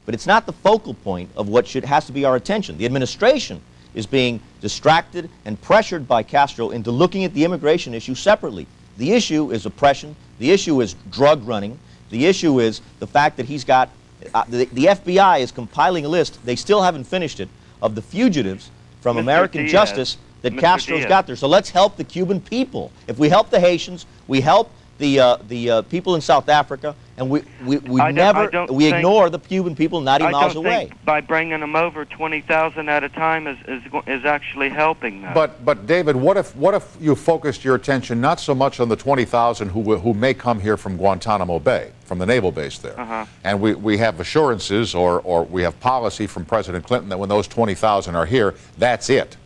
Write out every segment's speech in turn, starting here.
but it's not the focal point of what has to be our attention. The administration is being distracted and pressured by Castro into looking at the immigration issue separately. The issue is oppression. The issue is drug running. The issue is the fact that he's got, the FBI is compiling a list, they still haven't finished it, of the fugitives from American justice that Castro's got there. So let's help the Cuban people. If we help the Haitians, we help the people in South Africa, and we ignore the Cuban people 90 miles away. I don't think by bringing them over 20,000 at a time is actually helping them. But David, what if you focused your attention not so much on the 20,000 who may come here from Guantanamo Bay, from the naval base there, and we have assurances or we have policy from President Clinton that when those 20,000 are here, that's it.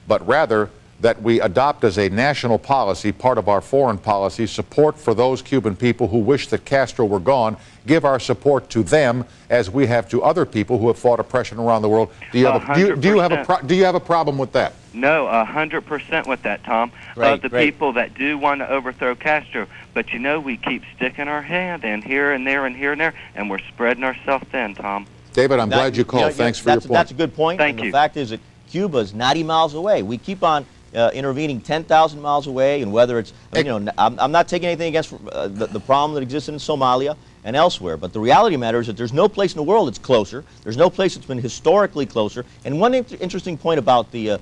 But rather that we adopt as a national policy, part of our foreign policy, support for those Cuban people who wish that Castro were gone, give our support to them as we have to other people who have fought oppression around the world. Do you have a problem with that? No, 100% with that, Tom. People that do want to overthrow Castro, but you know, we keep sticking our hand in here and there and here and there, and we're spreading ourselves thin, Tom. David, I'm glad you called. Thanks for your point. That's a good point. Thank you. The fact is that Cuba is 90 miles away. We keep on intervening 10,000 miles away, and whether it's, I'm not taking anything against the problem that exists in Somalia and elsewhere, but the reality matters is that there's no place in the world that's closer. There's no place that's been historically closer. And one interesting point about the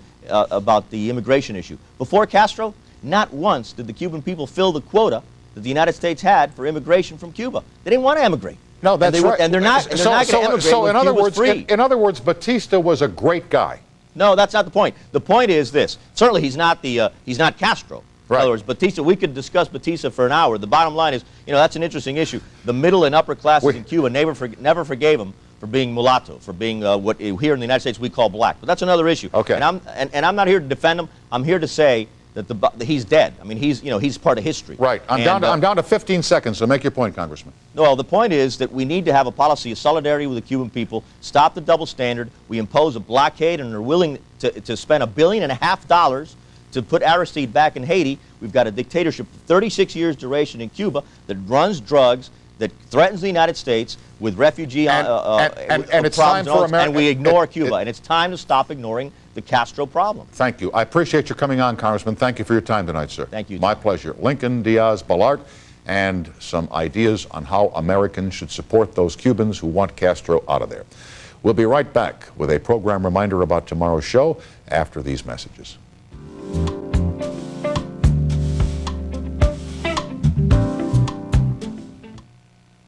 immigration issue. Before Castro, not once did the Cuban people fill the quota that the United States had for immigration from Cuba. They didn't want to emigrate. No, that's right. And they're not going to emigrate when Cuba's free. In other words, Batista was a great guy. No, that's not the point. The point is this. Certainly he's not Castro. Right. In other words, Batista, we could discuss Batista for an hour. The bottom line is, that's an interesting issue. The middle and upper classes in Cuba never forgave him for being mulatto, for being what here in the United States we call black. But that's another issue. Okay. And I'm not here to defend him. I'm here to say that he's dead. I mean, he's part of history. Right. I'm down to 15 seconds, so make your point, Congressman. No, the point is that we need to have a policy of solidarity with the Cuban people, stop the double standard. We impose a blockade and are willing to spend $1.5 billion to put Aristide back in Haiti. We've got a dictatorship of 36 years duration in Cuba that runs drugs, that threatens the United States with refugee and it's time for America, and we ignore Cuba. And it's time to stop ignoring the Castro problem. Thank you. I appreciate you coming on, Congressman. Thank you for your time tonight, sir. Thank you. My pleasure. Lincoln Diaz-Balart, and some ideas on how Americans should support those Cubans who want Castro out of there. We'll be right back with a program reminder about tomorrow's show after these messages.